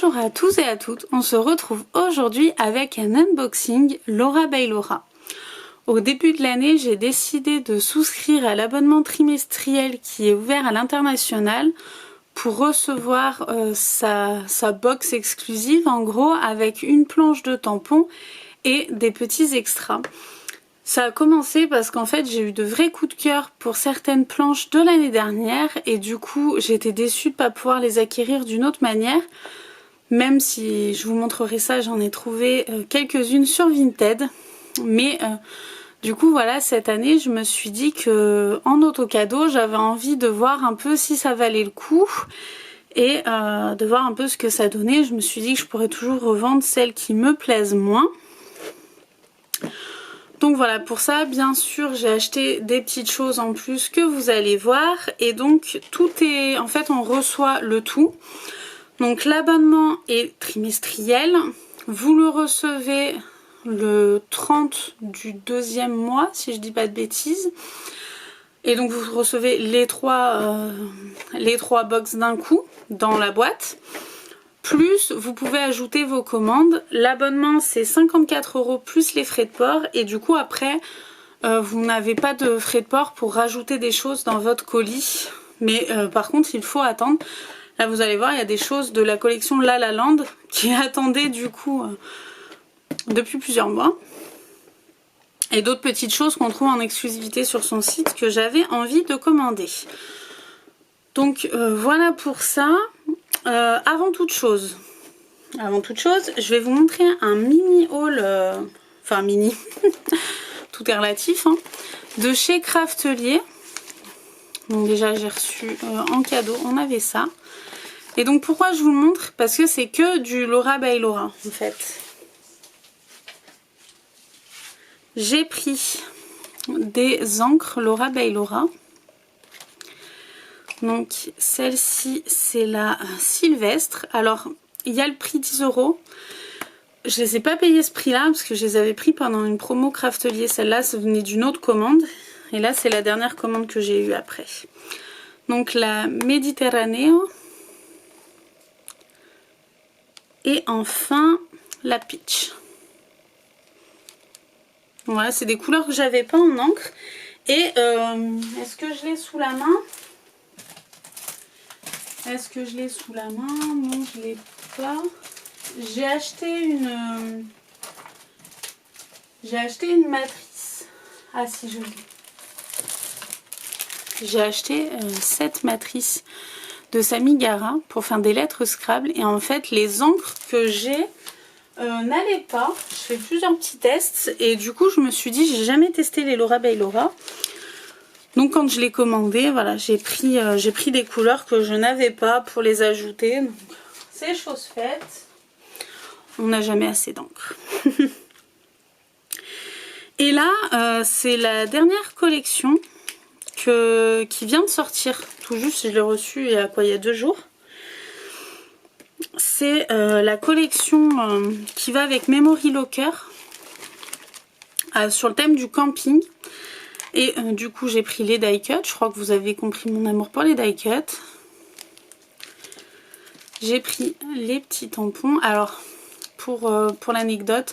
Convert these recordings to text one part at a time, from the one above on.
Bonjour à tous et à toutes, on se retrouve aujourd'hui avec un unboxing Laura by Laura. Au début de l'année, j'ai décidé de souscrire à l'abonnement trimestriel qui est ouvert à l'international pour recevoir sa box exclusive en gros avec une planche de tampons et des petits extras. Ça a commencé parce qu'en fait j'ai eu de vrais coups de cœur pour certaines planches de l'année dernière et du coup j'étais déçue de ne pas pouvoir les acquérir d'une autre manière. Même si je vous montrerai ça, j'en ai trouvé quelques-unes sur Vinted. Mais du coup voilà, cette année je me suis dit que en auto-cadeau j'avais envie de voir un peu si ça valait le coup. Et de voir un peu ce que ça donnait. Je me suis dit que je pourrais toujours revendre celles qui me plaisent moins. Donc voilà, pour ça, bien sûr, j'ai acheté des petites choses en plus que vous allez voir. Et donc, tout est... En fait, on reçoit le tout. Donc, l'abonnement est trimestriel. Vous le recevez le 30 du deuxième mois, si je dis pas de bêtises. Et donc, vous recevez les trois box d'un coup dans la boîte. Plus, vous pouvez ajouter vos commandes. L'abonnement, c'est 54 € plus les frais de port. Et du coup, après, vous n'avez pas de frais de port pour rajouter des choses dans votre colis. Mais par contre, il faut attendre. Là, vous allez voir, il y a des choses de la collection La La Land qui attendaient du coup depuis plusieurs mois. Et d'autres petites choses qu'on trouve en exclusivité sur son site que j'avais envie de commander. Donc voilà pour ça. Avant toute chose, je vais vous montrer un mini haul, enfin mini, tout est relatif, hein, de chez Craftelier. Donc déjà j'ai reçu en cadeau, on avait ça. Et donc pourquoi je vous le montre? Parce que c'est que du Laura by Laura en fait. J'ai pris des encres Laura by Laura. Donc celle-ci c'est la Sylvestre. Alors il y a le prix 10 €. Je les ai pas payé ce prix là parce que je les avais pris pendant une promo Craftelier. Celle-là ça venait d'une autre commande. Et là c'est la dernière commande que j'ai eue après. Donc la Mediterraneo. Et enfin la Peach. Voilà, c'est des couleurs que j'avais pas en encre. Et est-ce que je l'ai sous la main? Est-ce que je l'ai sous la main? Non, je l'ai pas. J'ai acheté une matrice. Ah si, je l'ai. J'ai acheté cette matrice de Samigara pour faire des lettres Scrabble. Et en fait, les encres que j'ai n'allaient pas. Je fais plusieurs petits tests. Et du coup, je me suis dit, j'ai jamais testé les Laura by Laura. Donc quand je l'ai commandé, voilà, j'ai pris des couleurs que je n'avais pas pour les ajouter. Donc c'est chose faite. On n'a jamais assez d'encre. Et là, c'est la dernière collection qui vient de sortir. Tout juste, je l'ai reçue il y a 2 jours. C'est la collection qui va avec Memory Locker. Sur le thème du camping. Et du coup j'ai pris les die cut. Je crois que vous avez compris mon amour pour les die cut. J'ai pris les petits tampons. Alors pour l'anecdote,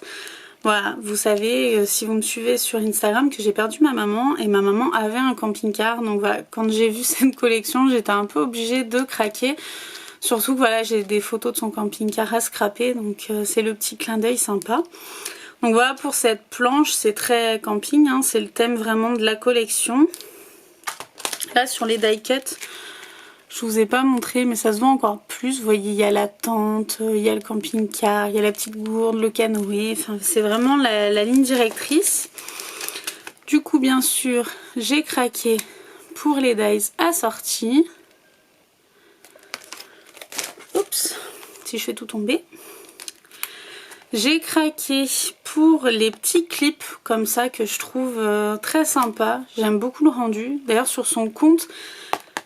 voilà, vous savez si vous me suivez sur Instagram que j'ai perdu ma maman. Et ma maman avait un camping-car. Donc voilà, quand j'ai vu cette collection j'étais un peu obligée de craquer. Surtout que voilà, j'ai des photos de son camping-car à scraper. Donc c'est le petit clin d'œil sympa. Donc voilà pour cette planche, c'est très camping, hein, c'est le thème vraiment de la collection. Là sur les die cut, je vous ai pas montré mais ça se voit encore plus. Vous voyez, il y a la tente, il y a le camping-car, il y a la petite gourde, le canoë. Enfin, c'est vraiment la ligne directrice. Du coup bien sûr, j'ai craqué pour les dies assortis. Oups, si je fais tout tomber. J'ai craqué pour les petits clips comme ça que je trouve très sympa. J'aime beaucoup le rendu. D'ailleurs sur son compte,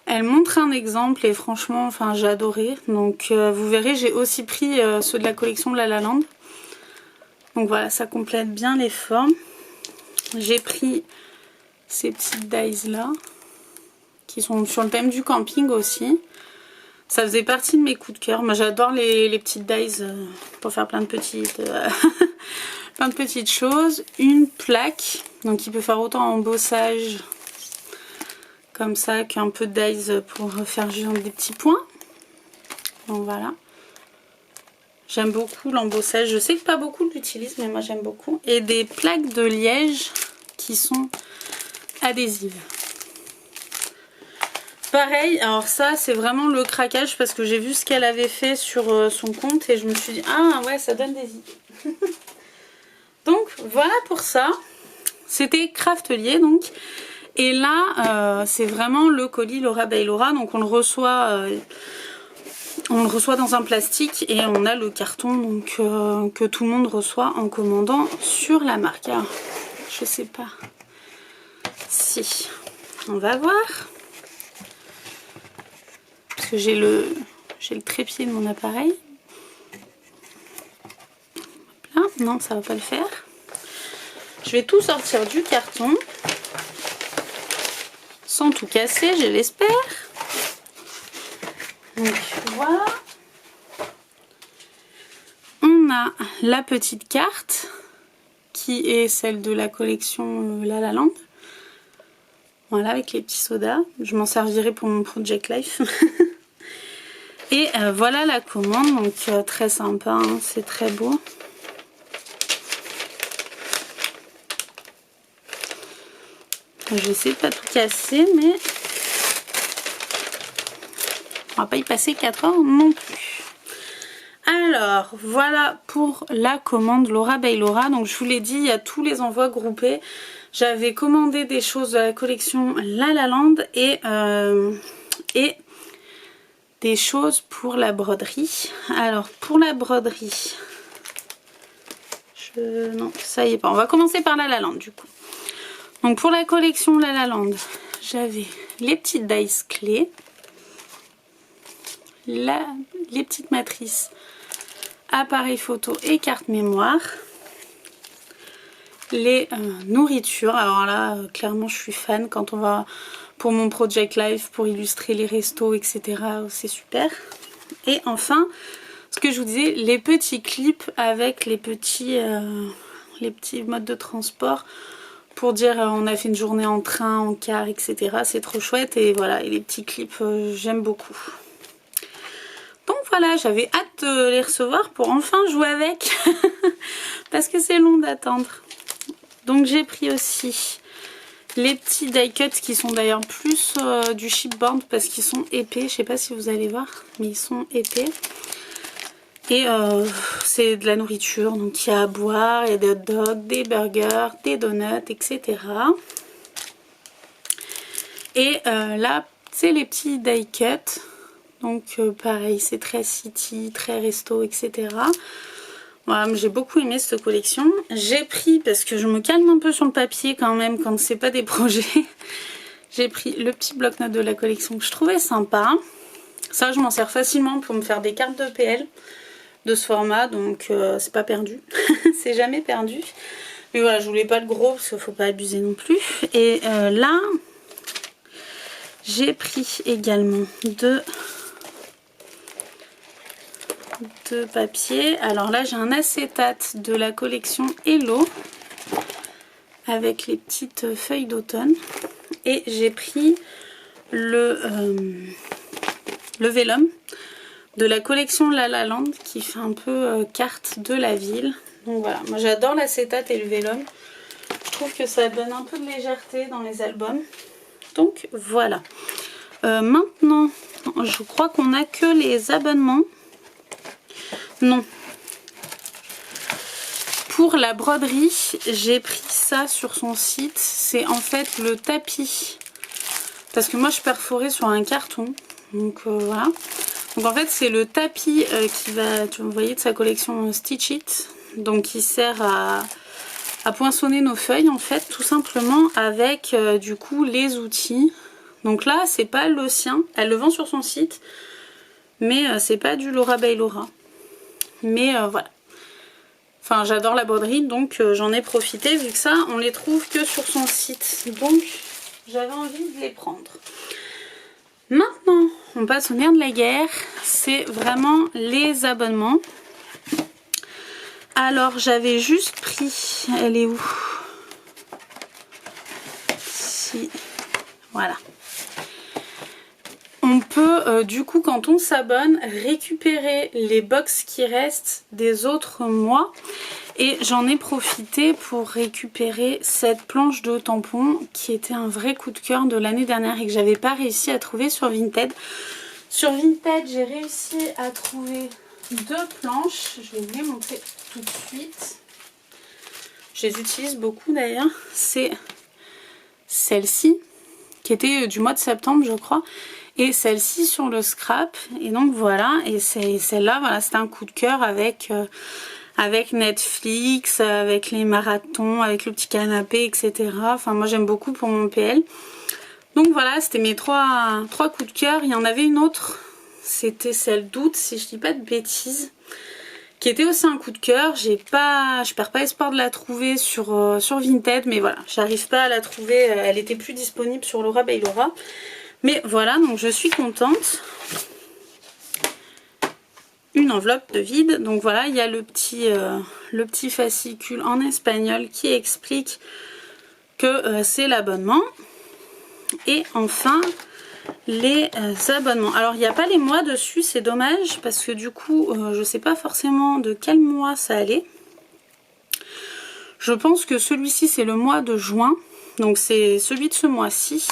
elle montre un exemple et franchement, enfin j'ai adoré. Donc vous verrez, j'ai aussi pris ceux de la collection La La Land. Donc voilà, ça complète bien les formes. J'ai pris ces petites dies là, qui sont sur le thème du camping aussi. Ça faisait partie de mes coups de cœur. Moi j'adore les petites dies pour faire plein de petites, plein de petites choses. Une plaque, donc il peut faire autant embossage comme ça qu'un peu de dies pour faire juste des petits points. Donc voilà. J'aime beaucoup l'embossage. Je sais que pas beaucoup l'utilisent, mais moi j'aime beaucoup. Et des plaques de liège qui sont adhésives. Pareil, alors ça c'est vraiment le craquage parce que j'ai vu ce qu'elle avait fait sur son compte et je me suis dit ah ouais ça donne des idées. Donc voilà pour ça. C'était Craftelier donc. Et là c'est vraiment le colis Laura by Laura. Donc on le reçoit dans un plastique et on a le carton donc, que tout le monde reçoit en commandant sur la marque. Alors, je sais pas si on va voir. Parce que j'ai le trépied de mon appareil. Là, non, ça va pas le faire. Je vais tout sortir du carton. Sans tout casser, je l'espère. Donc voilà. On a la petite carte qui est celle de la collection La La Land. Voilà, avec les petits sodas. Je m'en servirai pour mon Project Life. Et voilà la commande, donc très sympa, hein, c'est très beau. Je vais essayer de pas tout casser, mais on va pas y passer 4 heures non plus. Alors, voilà pour la commande Laura by Laura. Donc je vous l'ai dit, il y a tous les envois groupés. J'avais commandé des choses de la collection La La Land et des choses pour la broderie. Alors pour la broderie, non ça y est pas, on va commencer par La La Land du coup. Donc pour la collection La La Land, j'avais les petites dies clés, les petites matrices, appareil photo et carte mémoire, les nourritures. Alors là clairement je suis fan quand on va pour mon Project Life, pour illustrer les restos, etc. C'est super. Et enfin, ce que je vous disais, les petits clips avec les petits modes de transport pour dire on a fait une journée en train, en car, etc. C'est trop chouette. Et voilà, et les petits clips, j'aime beaucoup. Donc voilà, j'avais hâte de les recevoir pour enfin jouer avec. Parce que c'est long d'attendre. Donc j'ai pris aussi les petits die cuts qui sont d'ailleurs plus du chipboard parce qu'ils sont épais. Je sais pas si vous allez voir, mais ils sont épais. Et c'est de la nourriture, donc il y a à boire, il y a des hot dogs, des burgers, des donuts, etc. Et là, c'est les petits die cuts. Donc pareil, c'est très city, très resto, etc. Voilà, j'ai beaucoup aimé cette collection. J'ai pris, parce que je me calme un peu sur le papier quand même quand c'est pas des projets, j'ai pris le petit bloc-notes de la collection que je trouvais sympa. Ça, je m'en sers facilement pour me faire des cartes de PL de ce format, donc c'est pas perdu. C'est jamais perdu. Mais voilà, je voulais pas le gros parce qu'il faut pas abuser non plus. Et là, j'ai pris également deux papiers. Alors là, j'ai un acétate de la collection Hello avec les petites feuilles d'automne. Et j'ai pris le vélum de la collection La La Land qui fait un peu carte de la ville. Donc voilà, moi j'adore l'acétate et le vélum. Je trouve que ça donne un peu de légèreté dans les albums. Donc voilà. Maintenant, je crois qu'on a que les abonnements. Non. Pour la broderie, j'ai pris ça sur son site. C'est en fait le tapis. Parce que moi je perforais sur un carton. Donc voilà. Donc en fait c'est le tapis qui va, vous voyez, de sa collection Stitch It. Donc qui sert à poinçonner nos feuilles en fait, tout simplement avec du coup les outils. Donc là c'est pas le sien, elle le vend sur son site. Mais c'est pas du Laura by Laura. Mais voilà. Enfin j'adore la broderie donc j'en ai profité vu que ça on les trouve que sur son site. Donc j'avais envie de les prendre. Maintenant on passe au nerf de la guerre, c'est vraiment les abonnements. Alors j'avais juste pris, elle est où? Si, voilà. On peut du coup quand on s'abonne récupérer les box qui restent des autres mois. Et j'en ai profité pour récupérer cette planche de tampons qui était un vrai coup de cœur de l'année dernière et que j'avais pas réussi à trouver sur Vinted. Sur Vinted, j'ai réussi à trouver 2 planches. Je vais vous les montrer tout de suite. Je les utilise beaucoup d'ailleurs. C'est celle-ci qui était du mois de septembre je crois. Et celle-ci sur le scrap. Et donc voilà. Et celle-là, voilà, c'était un coup de cœur avec Netflix, avec les marathons, avec le petit canapé, etc. Enfin moi j'aime beaucoup pour mon PL. Donc voilà, c'était mes trois coups de cœur. Il y en avait une autre, c'était celle d'août si je dis pas de bêtises, qui était aussi un coup de cœur. Je perds pas espoir de la trouver sur Vinted, mais voilà, j'arrive pas à la trouver. Elle était plus disponible sur Laura by Laura. Mais voilà, donc je suis contente. Une enveloppe de vide, donc voilà, il y a le petit fascicule en espagnol qui explique que c'est l'abonnement. Et enfin les abonnements. Alors il n'y a pas les mois dessus, c'est dommage parce que du coup je sais pas forcément de quel mois ça allait. Je pense que celui-ci c'est le mois de juin, donc c'est celui de ce mois-ci.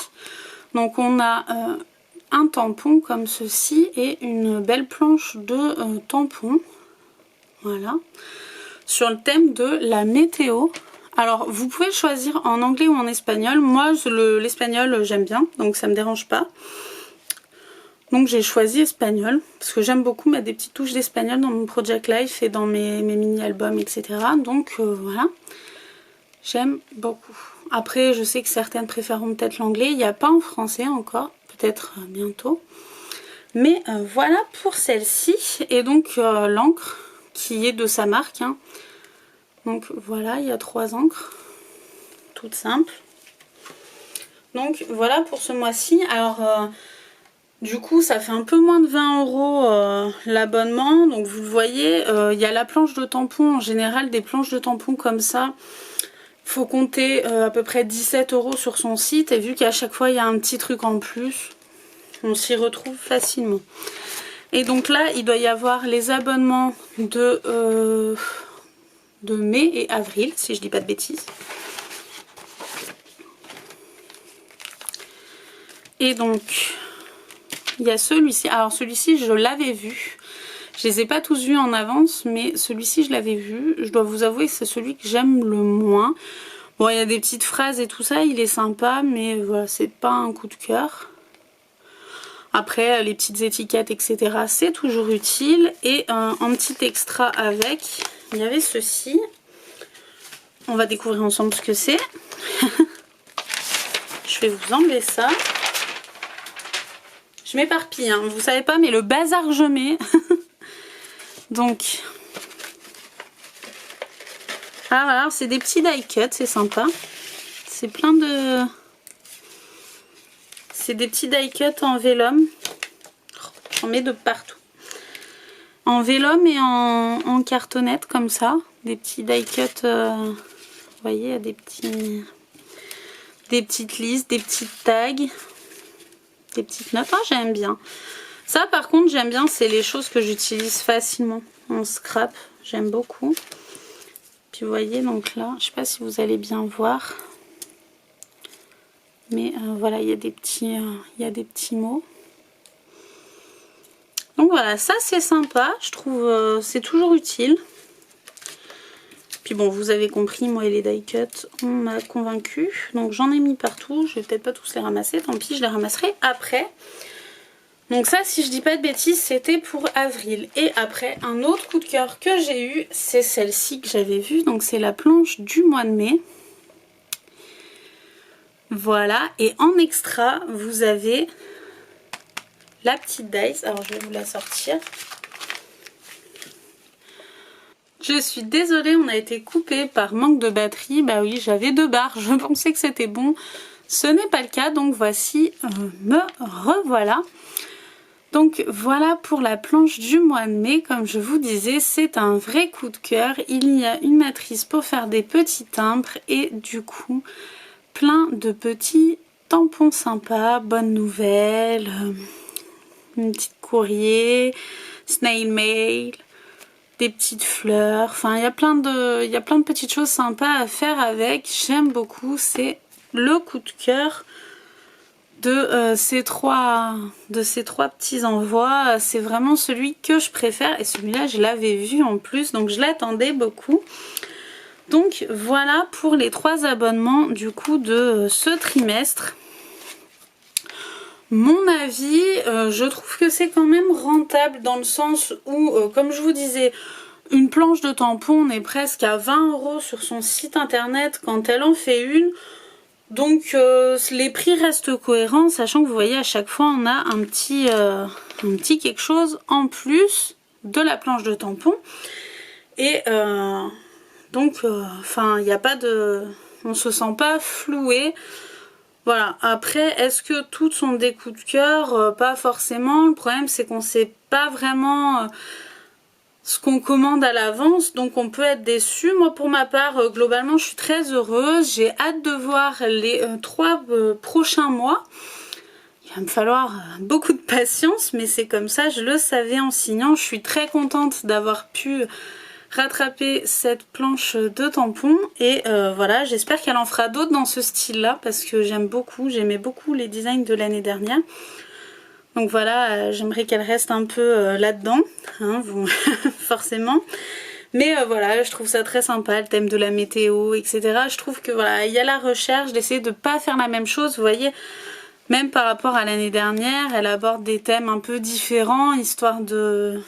Donc on a un tampon comme ceci et une belle planche de tampons, voilà, sur le thème de la météo. Alors vous pouvez choisir en anglais ou en espagnol. Moi l'espagnol j'aime bien, donc ça me dérange pas. Donc j'ai choisi espagnol parce que j'aime beaucoup mettre des petites touches d'espagnol dans mon Project Life et dans mes mini-albums, etc. Donc voilà, j'aime beaucoup. Après je sais que certaines préféreront peut-être l'anglais, il n'y a pas en français encore, peut-être bientôt. Mais voilà pour celle-ci. Et donc l'encre qui est de sa marque, hein. Donc voilà, il y a 3 encres, toutes simples. Donc voilà pour ce mois-ci. Alors du coup ça fait un peu moins de 20 € l'abonnement. Donc vous le voyez, il y a la planche de tampons. En général des planches de tampons comme ça, faut compter à peu près 17 € sur son site. Et vu qu'à chaque fois il y a un petit truc en plus, on s'y retrouve facilement. Et donc là il doit y avoir les abonnements de mai et avril, si je dis pas de bêtises. Et donc il y a celui-ci. Alors celui-ci je l'avais vu. Je les ai pas tous vus en avance, mais celui-ci je l'avais vu. Je dois vous avouer que c'est celui que j'aime le moins. Bon, il y a des petites phrases et tout ça, il est sympa, mais voilà, c'est pas un coup de cœur. Après les petites étiquettes, etc. c'est toujours utile. Et en petit extra avec, il y avait ceci. On va découvrir ensemble ce que c'est. Je vais vous enlever ça. Je m'éparpille, hein. Vous savez pas, mais le bazar que je mets. Donc, alors c'est des petits die cuts, c'est sympa. C'est plein de... C'est des petits die cuts en vélum. J'en mets de partout. En vélum et en cartonnette comme ça. Des petits die cuts, vous voyez, il y a des petites listes, des petites tags, des petites notes. Oh, j'aime bien. Ça par contre j'aime bien, c'est les choses que j'utilise facilement en scrap. J'aime beaucoup. Puis vous voyez donc là, je sais pas si vous allez bien voir. Mais voilà, il y a des petits mots. Donc voilà, ça c'est sympa, je trouve c'est toujours utile. Puis bon, vous avez compris, moi et les die cuts, on m'a convaincu. Donc j'en ai mis partout, je vais peut-être pas tous les ramasser, tant pis, je les ramasserai après. Donc ça, si je dis pas de bêtises, c'était pour avril. Et après, un autre coup de cœur que j'ai eu, c'est celle-ci que j'avais vue. Donc c'est la planche du mois de mai. Voilà, et en extra, vous avez la petite dice. Alors je vais vous la sortir. Je suis désolée, on a été coupé par manque de batterie. Bah oui, j'avais 2 barres, je pensais que c'était bon. Ce n'est pas le cas, donc voici, me revoilà. Donc voilà pour la planche du mois de mai. Comme je vous disais, c'est un vrai coup de cœur. Il y a une matrice pour faire des petits timbres et du coup plein de petits tampons sympas. Bonne nouvelle, une petite courrier, snail mail, des petites fleurs. Enfin, il y a plein de petites choses sympas à faire avec. J'aime beaucoup. C'est le coup de cœur de ces trois petits envois. C'est vraiment celui que je préfère et celui-là je l'avais vu en plus, donc je l'attendais beaucoup. Donc voilà pour les 3 abonnements du coup de ce trimestre. Mon avis, je trouve que c'est quand même rentable dans le sens où, comme je vous disais, une planche de tampon, on est presque à 20 € sur son site internet quand elle en fait une. Donc les prix restent cohérents, sachant que vous voyez à chaque fois on a un petit quelque chose en plus de la planche de tampon. Et donc enfin il n'y a pas de... on se sent pas floué. Voilà, après est-ce que toutes sont des coups de cœur? Pas forcément, le problème c'est qu'on sait pas vraiment... ce qu'on commande à l'avance, donc on peut être déçu. Moi pour ma part, globalement je suis très heureuse, j'ai hâte de voir les 3 prochains mois. Il va me falloir beaucoup de patience, mais c'est comme ça, je le savais en signant. Je suis très contente d'avoir pu rattraper cette planche de tampons et voilà, j'espère qu'elle en fera d'autres dans ce style là parce que j'aimais beaucoup les designs de l'année dernière. Donc voilà, j'aimerais qu'elle reste un peu là-dedans, hein, forcément. Mais voilà, je trouve ça très sympa, le thème de la météo, etc. Je trouve que voilà, il y a la recherche d'essayer de ne pas faire la même chose. Vous voyez, même par rapport à l'année dernière, elle aborde des thèmes un peu différents, histoire de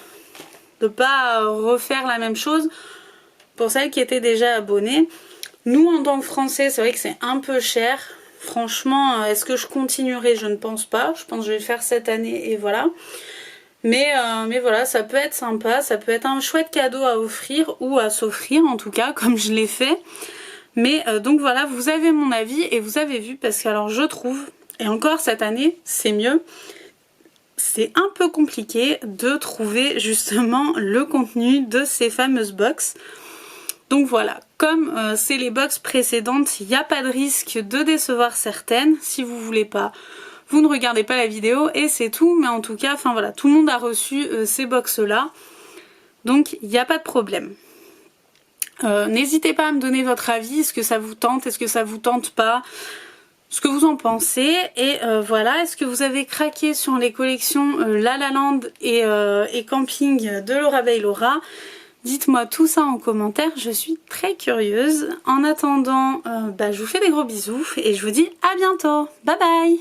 ne pas refaire la même chose. Pour celles qui étaient déjà abonnées, nous en tant que Français, c'est vrai que c'est un peu cher. Franchement, est-ce que je continuerai? Je ne pense pas. Je pense que je vais le faire cette année et voilà. Mais voilà, ça peut être sympa. Ça peut être un chouette cadeau à offrir ou à s'offrir en tout cas, comme je l'ai fait. Mais donc voilà, vous avez mon avis et vous avez vu parce que alors je trouve, et encore cette année, c'est mieux. C'est un peu compliqué de trouver justement le contenu de ces fameuses box. Donc voilà, comme c'est les box précédentes, il n'y a pas de risque de décevoir certaines. Si vous voulez pas, vous ne regardez pas la vidéo et c'est tout. Mais en tout cas, enfin voilà, tout le monde a reçu ces box là. Donc il n'y a pas de problème. N'hésitez pas à me donner votre avis, est-ce que ça vous tente, est-ce que ça vous tente pas, ce que vous en pensez. Et voilà, est-ce que vous avez craqué sur les collections La La Land et Camping de Laura Bailora? Dites-moi tout ça en commentaire, je suis très curieuse. En attendant, je vous fais des gros bisous et je vous dis à bientôt. Bye bye!